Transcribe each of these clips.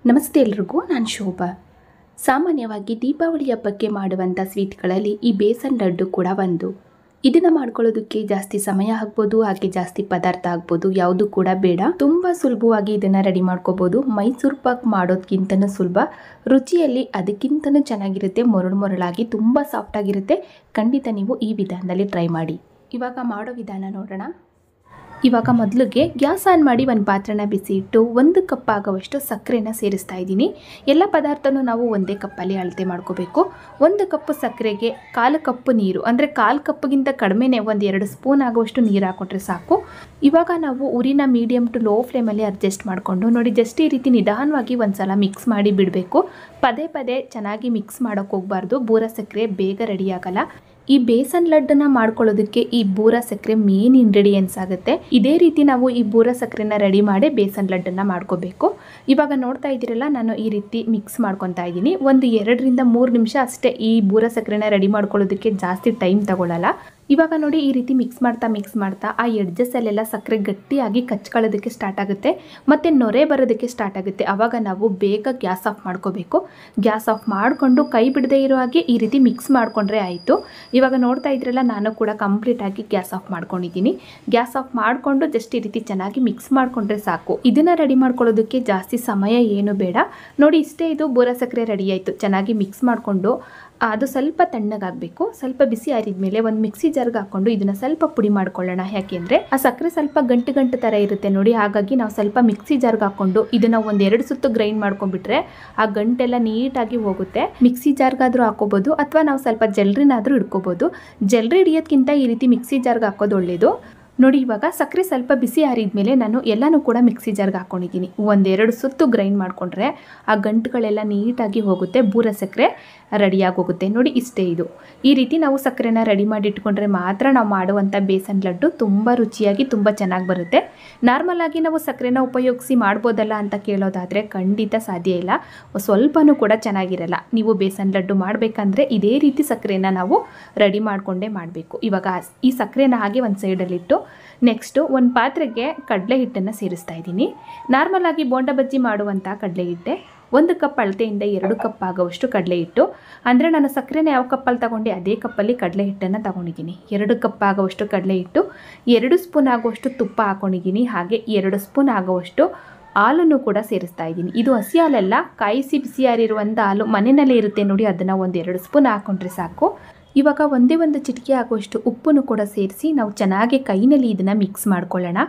ನಮಸ್ತೆ ಎಲ್ರಿಗೂ, ನಾನು ಶೋಭಾ. ಸಾಮಾನ್ಯವಾಗಿ ದೀಪಾವಳಿ ಹಬ್ಬಕ್ಕೆ ಮಾಡುವಂಥ ಸ್ವೀಟ್ಗಳಲ್ಲಿ ಈ ಬೇಸನ್ ಲಡ್ಡು ಕೂಡ ಒಂದು. ಇದನ್ನು ಮಾಡ್ಕೊಳ್ಳೋದಕ್ಕೆ ಜಾಸ್ತಿ ಸಮಯ ಆಗ್ಬೋದು, ಹಾಗೆ ಜಾಸ್ತಿ ಪದಾರ್ಥ ಆಗ್ಬೋದು, ಯಾವುದು ಕೂಡ ಬೇಡ. ತುಂಬ ಸುಲಭವಾಗಿ ಇದನ್ನು ರೆಡಿ ಮಾಡ್ಕೋಬೋದು. ಮೈಸೂರು ಪಾಕ್ ಮಾಡೋದಕ್ಕಿಂತನೂ ಸುಲಭ, ರುಚಿಯಲ್ಲಿ ಅದಕ್ಕಿಂತನೂ ಚೆನ್ನಾಗಿರುತ್ತೆ. ಮೊರಳಾಗಿ ತುಂಬ ಸಾಫ್ಟ್ ಆಗಿರುತ್ತೆ. ಖಂಡಿತ ನೀವು ಈ ವಿಧಾನದಲ್ಲಿ ಟ್ರೈ ಮಾಡಿ. ಇವಾಗ ಮಾಡೋ ವಿಧಾನ ನೋಡೋಣ. ಇವಾಗ ಮೊದಲಿಗೆ ಗ್ಯಾಸ್ ಆನ್ ಮಾಡಿ ಒಂದು ಪಾತ್ರೆನ ಬಿಸಿ ಇಟ್ಟು 1 ಕಪ್ ಆಗುವಷ್ಟು ಸಕ್ಕರೆನ ಸೇರಿಸ್ತಾ ಇದ್ದೀನಿ. ಎಲ್ಲ ಪದಾರ್ಥನೂ ನಾವು ಒಂದೇ ಕಪ್ಪಲ್ಲಿ ಅಳತೆ ಮಾಡ್ಕೋಬೇಕು. 1 ಕಪ್ ಸಕ್ಕರೆಗೆ 1/4 ಕಪ್ ನೀರು, ಅಂದರೆ 1/4 ಕಪ್ಗಿಂತ ಕಡಿಮೆನೇ 1-2 ಸ್ಪೂನ್ ಆಗುವಷ್ಟು ನೀರು ಹಾಕೊಂಡ್ರೆ ಸಾಕು. ಇವಾಗ ನಾವು ಉರಿನ ಮೀಡಿಯಮ್ ಟು ಲೋ ಫ್ಲೇಮಲ್ಲಿ ಅಡ್ಜಸ್ಟ್ ಮಾಡಿಕೊಂಡು ನೋಡಿ, ಜಸ್ಟ್ ಈ ರೀತಿ ನಿಧಾನವಾಗಿ ಒಂದ್ಸಲ ಮಿಕ್ಸ್ ಮಾಡಿ ಬಿಡಬೇಕು. ಪದೇ ಪದೇ ಚೆನ್ನಾಗಿ ಮಿಕ್ಸ್ ಮಾಡೋಕ್ಕೆ ಹೋಗಬಾರ್ದು, ಬೂರ ಸಕ್ಕರೆ ಬೇಗ ರೆಡಿ ಆಗಲ್ಲ. ಈ ಬೇಸನ್ ಲಡ್ಡನ್ನ ಮಾಡ್ಕೊಳ್ಳೋದಕ್ಕೆ ಈ ಬೂರ ಸಕ್ಕರೆ ಮೇನ್ ಇಂಗ್ರೀಡಿಯೆಂಟ್ಸ್ ಆಗುತ್ತೆ. ಇದೇ ರೀತಿ ನಾವು ಈ ಬೂರ ಸಕ್ಕರೆನ ರೆಡಿ ಮಾಡಿ ಬೇಸನ್ ಲಡ್ಡನ್ನ ಮಾಡ್ಕೋಬೇಕು. ಇವಾಗ ನೋಡ್ತಾ ಇದ್ದೀರಲ್ಲ, ನಾನು ಈ ರೀತಿ ಮಿಕ್ಸ್ ಮಾಡ್ಕೊತಾ ಇದ್ದೀನಿ. 2-3 ನಿಮಿಷ ಅಷ್ಟೇ. ಈ ಬೂರ ಸಕ್ಕರೆನ ರೆಡಿ ಮಾಡ್ಕೊಳ್ಳೋದಕ್ಕೆ ಜಾಸ್ತಿ ಟೈಮ್ ತಗೊಳ್ಳಲ್ಲ. ಇವಾಗ ನೋಡಿ, ಈ ರೀತಿ ಮಿಕ್ಸ್ ಮಾಡ್ತಾ ಆ ಎಡ್ಜಸ್ಸಲ್ಲೆಲ್ಲ ಸಕ್ಕರೆ ಗಟ್ಟಿಯಾಗಿ ಕಚ್ಕೊಳ್ಳೋದಕ್ಕೆ ಸ್ಟಾರ್ಟ್ ಆಗುತ್ತೆ, ಮತ್ತು ನೊರೆ ಬರೋದಕ್ಕೆ ಸ್ಟಾರ್ಟ್ ಆಗುತ್ತೆ. ಆವಾಗ ನಾವು ಬೇಗ ಗ್ಯಾಸ್ ಆಫ್ ಮಾಡ್ಕೋಬೇಕು. ಗ್ಯಾಸ್ ಆಫ್ ಮಾಡಿಕೊಂಡು ಕೈ ಬಿಡದೇ ಇರೋ ಹಾಗೆ ಈ ರೀತಿ ಮಿಕ್ಸ್ ಮಾಡಿಕೊಂಡ್ರೆ ಆಯಿತು. ಇವಾಗ ನೋಡ್ತಾ ಇದ್ರಲ್ಲ, ನಾನು ಕೂಡ ಕಂಪ್ಲೀಟಾಗಿ ಗ್ಯಾಸ್ ಆಫ್ ಮಾಡ್ಕೊಂಡಿದ್ದೀನಿ. ಗ್ಯಾಸ್ ಆಫ್ ಮಾಡಿಕೊಂಡು ಜಸ್ಟ್ ಈ ರೀತಿ ಚೆನ್ನಾಗಿ ಮಿಕ್ಸ್ ಮಾಡಿಕೊಂಡ್ರೆ ಸಾಕು. ಇದನ್ನು ರೆಡಿ ಮಾಡ್ಕೊಳ್ಳೋದಕ್ಕೆ ಜಾಸ್ತಿ ಸಮಯ ಏನು ಬೇಡ. ನೋಡಿ, ಇಷ್ಟೇ, ಇದು ಬೂರ ಸಕ್ಕರೆ ರೆಡಿ ಆಯಿತು. ಚೆನ್ನಾಗಿ ಮಿಕ್ಸ್ ಮಾಡಿಕೊಂಡು ಅದು ಸ್ವಲ್ಪ ತಣ್ಣಗಾಗಬೇಕು. ಸ್ವಲ್ಪ ಬಿಸಿ ಆರಿದ ಮೇಲೆ ಒಂದು ಮಿಕ್ಸಿ ಜಾರ್ಗೆ ಹಾಕ್ಕೊಂಡು ಇದನ್ನು ಸ್ವಲ್ಪ ಪುಡಿ ಮಾಡ್ಕೊಳ್ಳೋಣ. ಯಾಕೆಂದರೆ ಆ ಸಕ್ಕರೆ ಸ್ವಲ್ಪ ಗಂಟು ಥರ ಇರುತ್ತೆ ನೋಡಿ, ಹಾಗಾಗಿ ನಾವು ಸ್ವಲ್ಪ ಮಿಕ್ಸಿ ಜಾರ್ಗೆ ಹಾಕ್ಕೊಂಡು ಇದನ್ನು 1-2 ಸುತ್ತು ಗ್ರೈಂಡ್ ಮಾಡ್ಕೊಂಡ್ಬಿಟ್ರೆ ಆ ಗಂಟೆಲ್ಲ ನೀಟಾಗಿ ಹೋಗುತ್ತೆ. ಮಿಕ್ಸಿ ಜಾರ್ಗಾದರೂ ಹಾಕೋಬೋದು, ಅಥವಾ ನಾವು ಸ್ವಲ್ಪ ಜಲ್ರಿನಾದರೂ ಇಡ್ಕೋಬೋದು. ಜಲ್ರಿ ಹಿಡಿಯೋದ್ಕಿಂತ ಈ ರೀತಿ ಮಿಕ್ಸಿ ಜಾರ್ಗೆ ಹಾಕೋದು ಒಳ್ಳೆಯದು. ನೋಡಿ, ಇವಾಗ ಸಕ್ಕರೆ ಸ್ವಲ್ಪ ಬಿಸಿ ಆರಿದ ಮೇಲೆ ನಾನು ಎಲ್ಲನೂ ಕೂಡ ಮಿಕ್ಸಿ ಜಾರ್ಗೆ ಹಾಕ್ಕೊಂಡಿದ್ದೀನಿ. 1-2 ಸುತ್ತು ಗ್ರೈಂಡ್ ಮಾಡಿಕೊಂಡ್ರೆ ಆ ಗಂಟುಗಳೆಲ್ಲ ನೀಟಾಗಿ ಹೋಗುತ್ತೆ, ಬೂರ ಸಕ್ಕರೆ ರೆಡಿಯಾಗಿ ಹೋಗುತ್ತೆ. ನೋಡಿ, ಇಷ್ಟೇ ಇದು. ಈ ರೀತಿ ನಾವು ಸಕ್ಕರೆನ ರೆಡಿ ಮಾಡಿ ಇಟ್ಕೊಂಡ್ರೆ ಮಾತ್ರ ನಾವು ಮಾಡುವಂಥ ಬೇಸನ್ ಲಡ್ಡು ತುಂಬ ರುಚಿಯಾಗಿ ತುಂಬ ಚೆನ್ನಾಗಿ ಬರುತ್ತೆ. ನಾರ್ಮಲ್ ಆಗಿ ನಾವು ಸಕ್ಕರೆನ ಉಪಯೋಗಿಸಿ ಮಾಡ್ಬೋದಲ್ಲ ಅಂತ ಕೇಳೋದಾದರೆ ಖಂಡಿತ ಸಾಧ್ಯ ಇಲ್ಲ, ಸ್ವಲ್ಪನೂ ಕೂಡ ಚೆನ್ನಾಗಿರಲ್ಲ. ನೀವು ಬೇಸನ್ ಲಡ್ಡು ಮಾಡಬೇಕಂದ್ರೆ ಇದೇ ರೀತಿ ಸಕ್ಕರೆನ ನಾವು ರೆಡಿ ಮಾಡಿಕೊಂಡೇ ಮಾಡಬೇಕು. ಇವಾಗ ಈ ಸಕ್ಕರೆನ ಹಾಗೆ ಒಂದು ಸೈಡಲ್ಲಿಟ್ಟು ನೆಕ್ಸ್ಟು ಒಂದು ಪಾತ್ರೆಗೆ ಕಡಲೆ ಹಿಟ್ಟನ್ನು ಸೇರಿಸ್ತಾ ಇದ್ದೀನಿ. ನಾರ್ಮಲ್ ಆಗಿ ಬೋಂಡ ಬಜ್ಜಿ ಮಾಡುವಂಥ ಕಡಲೆ ಹಿಟ್ಟೆ. 1 ಕಪ್ ಅಳತೆಯಿಂದ 2 ಕಪ್ ಆಗೋವಷ್ಟು ಕಡಲೆ ಹಿಟ್ಟು, ಅಂದರೆ ನಾನು ಸಕ್ಕರೆನ ಯಾವ ಕಪ್ಪಲ್ಲಿ ತಗೊಂಡೆ ಅದೇ ಕಪ್ಪಲ್ಲಿ ಕಡಲೆ ಹಿಟ್ಟನ್ನು ತಗೊಂಡಿದ್ದೀನಿ. 2 ಕಪ್ ಆಗೋವಷ್ಟು ಕಡಲೆ ಹಿಟ್ಟು, 2 ಸ್ಪೂನ್ ಆಗುವಷ್ಟು ತುಪ್ಪ ಹಾಕೊಂಡಿದ್ದೀನಿ, ಹಾಗೆ 2 ಸ್ಪೂನ್ ಆಗುವಷ್ಟು ಹಾಲನ್ನು ಕೂಡ ಸೇರಿಸ್ತಾ ಇದ್ದೀನಿ. ಇದು ಹಸಿ ಹಾಲಲ್ಲ, ಕಾಯಿಸಿ ಬಿಸಿಯಾರಿರುವಂಥ ಹಾಲು ಮನೆಯಲ್ಲೇ ಇರುತ್ತೆ ನೋಡಿ, ಅದನ್ನು 1-2 ಸ್ಪೂನ್ ಹಾಕ್ಕೊಂಡ್ರೆ ಸಾಕು. ಇವಾಗ ಒಂದೇ ಒಂದು ಚಿಟಿಕೆ ಆಗುವಷ್ಟು ಉಪ್ಪನ್ನು ಕೂಡ ಸೇರಿಸಿ ನಾವು ಚೆನ್ನಾಗಿ ಕೈನಲ್ಲಿ ಇದನ್ನು ಮಿಕ್ಸ್ ಮಾಡ್ಕೊಳ್ಳೋಣ.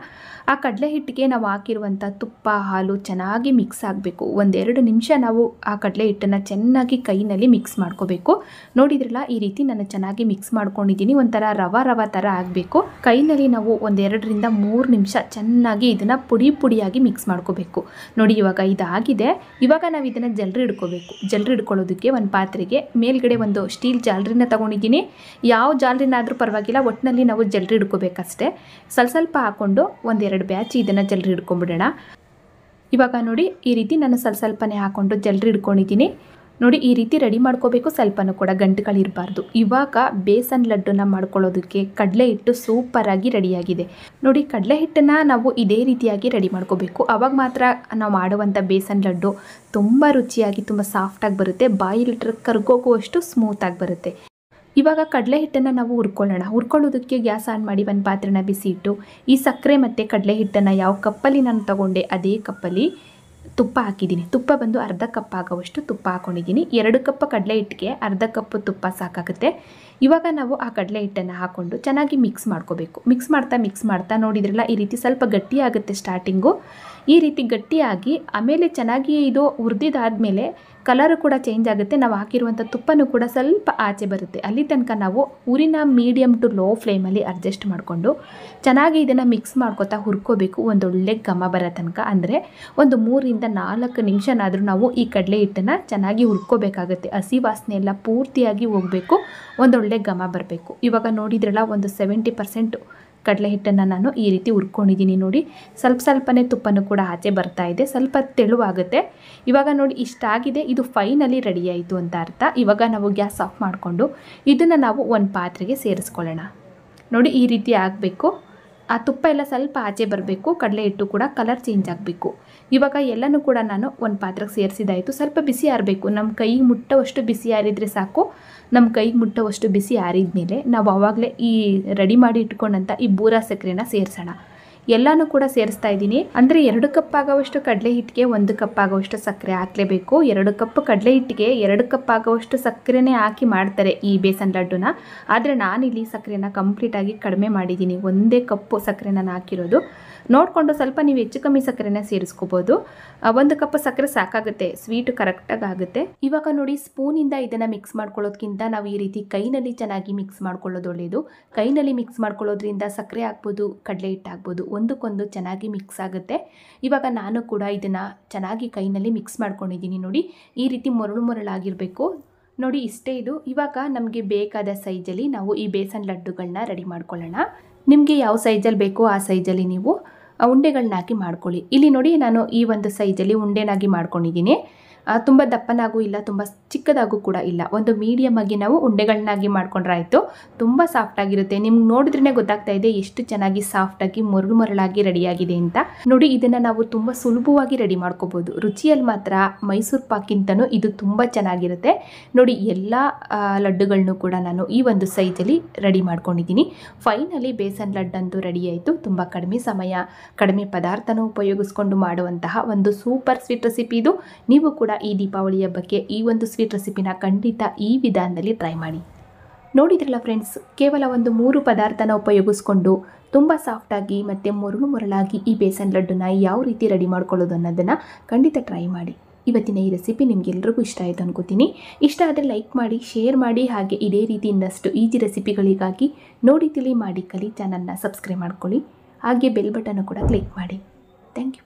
ಆ ಕಡಲೆ ಹಿಟ್ಟಿಗೆ ನಾವು ಹಾಕಿರುವಂಥ ತುಪ್ಪ, ಹಾಲು ಚೆನ್ನಾಗಿ ಮಿಕ್ಸ್ ಆಗಬೇಕು. 1-2 ನಿಮಿಷ ನಾವು ಆ ಕಡಲೆ ಹಿಟ್ಟನ್ನು ಚೆನ್ನಾಗಿ ಕೈನಲ್ಲಿ ಮಿಕ್ಸ್ ಮಾಡ್ಕೋಬೇಕು. ನೋಡಿದ್ರಲ್ಲ, ಈ ರೀತಿ ನಾನು ಚೆನ್ನಾಗಿ ಮಿಕ್ಸ್ ಮಾಡ್ಕೊಂಡಿದ್ದೀನಿ. ಒಂಥರ ರವ ಥರ ಆಗಬೇಕು. ಕೈನಲ್ಲಿ ನಾವು 1-2-3 ನಿಮಿಷ ಚೆನ್ನಾಗಿ ಇದನ್ನು ಪುಡಿಯಾಗಿ ಮಿಕ್ಸ್ ಮಾಡ್ಕೋಬೇಕು. ನೋಡಿ, ಇವಾಗ ಇದಾಗಿದೆ. ಇವಾಗ ನಾವು ಇದನ್ನು ಜಲ್ರಿ ಹಿಡ್ಕೋಬೇಕು. ಜಲ್ರಿ ಹಿಡ್ಕೊಳ್ಳೋದಕ್ಕೆ ಒಂದು ಪಾತ್ರೆಗೆ ಮೇಲ್ಗಡೆ ಒಂದು ಸ್ಟೀಲ್ ಜಾಲರಿನ ತಗೊಂಡಿದ್ದೀನಿ. ಯಾವ ಜಾಲರಿನಾದರೂ ಪರವಾಗಿಲ್ಲ, ಒಟ್ಟಿನಲ್ಲಿ ನಾವು ಜಲ್ರಿ ಹಿಡ್ಕೋಬೇಕಷ್ಟೇ. ಸ್ವಲ್ಪ ಹಾಕ್ಕೊಂಡು 1-2 ಬ್ಯಾಚ್ ಇದನ್ನು ಜಲ್ರಿ ಹಿಡ್ಕೊಂಡ್ಬಿಡೋಣ. ಇವಾಗ ನೋಡಿ, ಈ ರೀತಿ ನಾನು ಸ್ವಲ್ಪನೇ ಹಾಕ್ಕೊಂಡು ಜಲ್ರಿ ಹಿಡ್ಕೊಂಡಿದ್ದೀನಿ. ನೋಡಿ, ಈ ರೀತಿ ರೆಡಿ ಮಾಡ್ಕೋಬೇಕು. ಸ್ವಲ್ಪನೂ ಕೂಡ ಗಂಟುಗಳಿರಬಾರ್ದು. ಇವಾಗ ಬೇಸನ್ ಲಡ್ಡುನ ಮಾಡ್ಕೊಳ್ಳೋದಕ್ಕೆ ಕಡಲೆ ಹಿಟ್ಟು ಸೂಪರಾಗಿ ರೆಡಿಯಾಗಿದೆ. ನೋಡಿ, ಕಡಲೆ ಹಿಟ್ಟನ್ನು ನಾವು ಇದೇ ರೀತಿಯಾಗಿ ರೆಡಿ ಮಾಡ್ಕೋಬೇಕು. ಆವಾಗ ಮಾತ್ರ ನಾವು ಮಾಡುವಂಥ ಬೇಸನ್ ಲಡ್ಡು ತುಂಬ ರುಚಿಯಾಗಿ ತುಂಬ ಸಾಫ್ಟಾಗಿ ಬರುತ್ತೆ. ಬಾಯಿಲಿಟ್ಟರೆ ಕರ್ಗೋಗುವಷ್ಟು ಸ್ಮೂತಾಗಿ ಬರುತ್ತೆ. ಇವಾಗ ಕಡಲೆ ಹಿಟ್ಟನ್ನು ನಾವು ಹುರ್ಕೊಳ್ಳೋಣ. ಹುರ್ಕೊಳ್ಳೋದಕ್ಕೆ ಗ್ಯಾಸ್ ಆನ್ ಮಾಡಿ ಒಂದು ಪಾತ್ರೆನ ಬಿಸಿ ಇಟ್ಟು ಈ ಸಕ್ಕರೆ ಮತ್ತು ಕಡಲೆ ಹಿಟ್ಟನ್ನು ಯಾವ ಕಪ್ಪಲ್ಲಿ ನಾನು ತಗೊಂಡೆ ಅದೇ ಕಪ್ಪಲ್ಲಿ ತುಪ್ಪ ಹಾಕಿದ್ದೀನಿ. ತುಪ್ಪ ಬಂದು 1/2 ಕಪ್ ಆಗೋವಷ್ಟು ತುಪ್ಪ ಹಾಕ್ಕೊಂಡಿದ್ದೀನಿ. 2 ಕಪ್ ಕಡಲೆ ಹಿಟ್ಟಿಗೆ 1/2 ಕಪ್ ತುಪ್ಪ ಸಾಕಾಗುತ್ತೆ. ಇವಾಗ ನಾವು ಆ ಕಡಲೆ ಹಿಟ್ಟನ್ನು ಹಾಕ್ಕೊಂಡು ಚೆನ್ನಾಗಿ ಮಿಕ್ಸ್ ಮಾಡ್ಕೋಬೇಕು. ಮಿಕ್ಸ್ ಮಾಡ್ತಾ ನೋಡಿದ್ರಲ್ಲ, ಈ ರೀತಿ ಸ್ವಲ್ಪ ಗಟ್ಟಿಯಾಗುತ್ತೆ ಸ್ಟಾರ್ಟಿಂಗು. ಈ ರೀತಿ ಗಟ್ಟಿಯಾಗಿ ಆಮೇಲೆ ಚೆನ್ನಾಗಿ ಇದು ಹುರಿದಿದ್ದಾದಮೇಲೆ ಕಲರು ಕೂಡ ಚೇಂಜ್ ಆಗುತ್ತೆ. ನಾವು ಹಾಕಿರುವಂಥ ತುಪ್ಪನೂ ಕೂಡ ಸ್ವಲ್ಪ ಆಚೆ ಬರುತ್ತೆ. ಅಲ್ಲಿ ತನಕ ನಾವು ಊರಿನ ಮೀಡಿಯಮ್ ಟು ಲೋ ಫ್ಲೇಮಲ್ಲಿ ಅಡ್ಜಸ್ಟ್ ಮಾಡಿಕೊಂಡು ಚೆನ್ನಾಗಿ ಇದನ್ನು ಮಿಕ್ಸ್ ಮಾಡ್ಕೊತಾ ಹುರ್ಕೋಬೇಕು. ಒಂದೊಳ್ಳೆ ಘಮ ಬರೋ ತನಕ, ಅಂದರೆ ಒಂದು 3-4 ನಿಮಿಷನಾದರೂ ನಾವು ಈ ಕಡಲೆ ಹಿಟ್ಟನ್ನು ಚೆನ್ನಾಗಿ ಹುರ್ಕೋಬೇಕಾಗುತ್ತೆ. ಹಸಿ ವಾಸನೆ ಎಲ್ಲ ಪೂರ್ತಿಯಾಗಿ ಹೋಗಬೇಕು, ಒಂದೊಳ್ಳೆ ಘಮ ಬರಬೇಕು. ಇವಾಗ ನೋಡಿದ್ರಲ್ಲ, ಒಂದು 70% ಕಡಲೆ ಹಿಟ್ಟನ್ನು ನಾನು ಈ ರೀತಿ ಹುರ್ಕೊಂಡಿದ್ದೀನಿ. ನೋಡಿ, ಸ್ವಲ್ಪನೇ ತುಪ್ಪನೂ ಕೂಡ ಆಚೆ ಬರ್ತಾ ಇದೆ, ಸ್ವಲ್ಪ ತೆಳುವಾಗುತ್ತೆ. ಇವಾಗ ನೋಡಿ, ಇಷ್ಟಾಗಿದೆ. ಇದು ಫೈನಲಿ ರೆಡಿ ಆಯಿತು ಅಂತ ಅರ್ಥ. ಇವಾಗ ನಾವು ಗ್ಯಾಸ್ ಆಫ್ ಮಾಡಿಕೊಂಡು ಇದನ್ನು ನಾವು ಒಂದು ಪಾತ್ರೆಗೆ ಸೇರಿಸ್ಕೊಳ್ಳೋಣ. ನೋಡಿ, ಈ ರೀತಿ ಆಗಬೇಕು. ಆ ತುಪ್ಪ ಎಲ್ಲ ಸ್ವಲ್ಪ ಆಚೆ ಬರಬೇಕು, ಕಡಲೆ ಹಿಟ್ಟು ಕೂಡ ಕಲರ್ ಚೇಂಜ್ ಆಗಬೇಕು. ಇವಾಗ ಎಲ್ಲನೂ ಕೂಡ ನಾನು ಒಂದು ಪಾತ್ರೆಗೆ ಸೇರಿಸಿದಾಯಿತು. ಸ್ವಲ್ಪ ಬಿಸಿ ಆರಬೇಕು, ನಮ್ಮ ಕೈಗೆ ಮುಟ್ಟೋವಷ್ಟು ಬಿಸಿ ಆರಿದರೆ ಸಾಕು. ನಮ್ಮ ಕೈಗೆ ಮುಟ್ಟೋವಷ್ಟು ಬಿಸಿ ಆರಿದ ಮೇಲೆ ನಾವು ಆವಾಗಲೇ ಈ ರೆಡಿ ಮಾಡಿ ಇಟ್ಕೊಂಡಂಥ ಈ ಬೂರಾ ಸಕ್ಕರೆನ ಸೇರಿಸೋಣ. ಎಲ್ಲನೂ ಕೂಡ ಸೇರಿಸ್ತಾ ಇದ್ದೀನಿ. ಅಂದರೆ 2 ಕಪ್ ಆಗೋವಷ್ಟು ಕಡಲೆ ಹಿಟ್ಟಿಗೆ 1 ಕಪ್ ಆಗೋವಷ್ಟು ಸಕ್ಕರೆ ಹಾಕಲೇಬೇಕು. 2 ಕಪ್ ಕಡಲೆ ಹಿಟ್ಟಿಗೆ 2 ಕಪ್ ಆಗೋವಷ್ಟು ಸಕ್ಕರೆನೇ ಹಾಕಿ ಮಾಡ್ತಾರೆ ಈ ಬೇಸನ್ ಲಡ್ಡುನ. ಆದರೆ ನಾನಿಲ್ಲಿ ಸಕ್ಕರೆನ ಕಂಪ್ಲೀಟಾಗಿ ಕಡಿಮೆ ಮಾಡಿದ್ದೀನಿ. 1 ಕಪ್ಪು ಸಕ್ಕರೆ ನಾನು ಹಾಕಿರೋದು. ನೋಡಿಕೊಂಡು ಸ್ವಲ್ಪ ನೀವು ಹೆಚ್ಚು ಕಮ್ಮಿ ಸಕ್ಕರೆನ ಸೇರಿಸ್ಕೋಬೋದು. 1 ಕಪ್ ಸಕ್ಕರೆ ಸಾಕಾಗುತ್ತೆ, ಸ್ವೀಟು ಕರೆಕ್ಟಾಗಿ ಆಗುತ್ತೆ. ಇವಾಗ ನೋಡಿ, ಸ್ಪೂನಿಂದ ಇದನ್ನು ಮಿಕ್ಸ್ ಮಾಡ್ಕೊಳ್ಳೋದಕ್ಕಿಂತ ನಾವು ಈ ರೀತಿ ಕೈನಲ್ಲಿ ಚೆನ್ನಾಗಿ ಮಿಕ್ಸ್ ಮಾಡ್ಕೊಳ್ಳೋದು ಒಳ್ಳೆಯದು. ಕೈನಲ್ಲಿ ಮಿಕ್ಸ್ ಮಾಡ್ಕೊಳ್ಳೋದ್ರಿಂದ ಸಕ್ಕರೆ ಹಾಕ್ಬೋದು, ಕಡಲೆ ಹಿಟ್ಟು ಹಾಕ್ಬೋದು, ಒಂದಕ್ಕೊಂದು ಚೆನ್ನಾಗಿ ಮಿಕ್ಸ್ ಆಗುತ್ತೆ. ಇವಾಗ ನಾನು ಕೂಡ ಇದನ್ನು ಚೆನ್ನಾಗಿ ಕೈನಲ್ಲಿ ಮಿಕ್ಸ್ ಮಾಡ್ಕೊಂಡಿದ್ದೀನಿ. ನೋಡಿ, ಈ ರೀತಿ ಮೊರಳಾಗಿರಬೇಕು. ನೋಡಿ, ಇಷ್ಟೇ ಇದು. ಇವಾಗ ನಮಗೆ ಬೇಕಾದ ಸೈಜಲ್ಲಿ ನಾವು ಈ ಬೇಸನ್ ಲಡ್ಡುಗಳನ್ನ ರೆಡಿ ಮಾಡ್ಕೊಳ್ಳೋಣ. ನಿಮಗೆ ಯಾವ ಸೈಜಲ್ಲಿ ಬೇಕೋ ಆ ಸೈಜಲ್ಲಿ ನೀವು ಉಂಡೆಗಳನ್ನ ಹಾಕಿ ಮಾಡ್ಕೊಳ್ಳಿ. ಇಲ್ಲಿ ನೋಡಿ, ನಾನು ಈ ಒಂದು ಸೈಜಲ್ಲಿ ಉಂಡೆನಾಗಿ ಮಾಡ್ಕೊಂಡಿದ್ದೀನಿ. ತುಂಬ ದಪ್ಪನಾಗೂ ಇಲ್ಲ, ತುಂಬ ಚಿಕ್ಕದಾಗೂ ಕೂಡ ಇಲ್ಲ. ಒಂದು ಮೀಡಿಯಮ್ ಆಗಿ ನಾವು ಉಂಡೆಗಳನ್ನಾಗಿ ಮಾಡ್ಕೊಂಡ್ರೆ ಆಯಿತು. ತುಂಬ ಸಾಫ್ಟಾಗಿರುತ್ತೆ. ನಿಮ್ಗೆ ನೋಡಿದ್ರೇ ಗೊತ್ತಾಗ್ತಾ ಇದೆ ಎಷ್ಟು ಚೆನ್ನಾಗಿ ಸಾಫ್ಟಾಗಿ ಮರಳಾಗಿ ರೆಡಿಯಾಗಿದೆ ಅಂತ. ನೋಡಿ, ಇದನ್ನು ನಾವು ತುಂಬ ಸುಲಭವಾಗಿ ರೆಡಿ ಮಾಡ್ಕೋಬೋದು. ರುಚಿಯಲ್ಲಿ ಮಾತ್ರ ಮೈಸೂರು ಪಾಕ್ಗಿಂತನೂ ಇದು ತುಂಬ ಚೆನ್ನಾಗಿರುತ್ತೆ. ನೋಡಿ, ಎಲ್ಲ ಲಡ್ಡುಗಳನ್ನೂ ಕೂಡ ನಾನು ಈ ಒಂದು ಸೈಜಲ್ಲಿ ರೆಡಿ ಮಾಡ್ಕೊಂಡಿದ್ದೀನಿ. ಫೈನಲಿ ಬೇಸನ್ ಲಡ್ಡಂತೂ ರೆಡಿ ಆಯಿತು. ತುಂಬ ಕಡಿಮೆ ಸಮಯ, ಕಡಿಮೆ ಪದಾರ್ಥನ ಉಪಯೋಗಿಸ್ಕೊಂಡು ಮಾಡುವಂತಹ ಒಂದು ಸೂಪರ್ ಸ್ವೀಟ್ ರೆಸಿಪಿ ಇದು. ನೀವು ಕೂಡ ಈ ದೀಪಾವಳಿ ಹಬ್ಬಕ್ಕೆ ಈ ಒಂದು ಸ್ವೀಟ್ ರೆಸಿಪಿನ ಖಂಡಿತ ಈ ವಿಧಾನದಲ್ಲಿ ಟ್ರೈ ಮಾಡಿ. ನೋಡಿದ್ರಲ್ಲ ಫ್ರೆಂಡ್ಸ್, ಕೇವಲ ಒಂದು 3 ಪದಾರ್ಥನ ಉಪಯೋಗಿಸ್ಕೊಂಡು ತುಂಬ ಸಾಫ್ಟಾಗಿ ಮತ್ತು ಮೊರಳಾಗಿ ಈ ಬೇಸನ್ ಲಡ್ಡುನ ಯಾವ ರೀತಿ ರೆಡಿ ಮಾಡ್ಕೊಳ್ಳೋದು ಅನ್ನೋದನ್ನು ಖಂಡಿತ ಟ್ರೈ ಮಾಡಿ. ಇವತ್ತಿನ ಈ ರೆಸಿಪಿ ನಿಮಗೆಲ್ಲರಿಗೂ ಇಷ್ಟ ಆಯಿತು ಅನ್ಕೋತೀನಿ. ಇಷ್ಟ ಆದರೆ ಲೈಕ್ ಮಾಡಿ, ಶೇರ್ ಮಾಡಿ. ಹಾಗೆ ಇದೇ ರೀತಿ ಇನ್ನಷ್ಟು ಈಜಿ ರೆಸಿಪಿಗಳಿಗಾಗಿ ನೋಡಿ ತಿಳಿ ಮಾಡಿ ಕಲಿ ಚಾನಲ್ನ ಸಬ್ಸ್ಕ್ರೈಬ್ ಮಾಡ್ಕೊಳ್ಳಿ. ಹಾಗೆ ಬೆಲ್ ಬಟನ್ ಕೂಡ ಕ್ಲಿಕ್ ಮಾಡಿ. Thank you.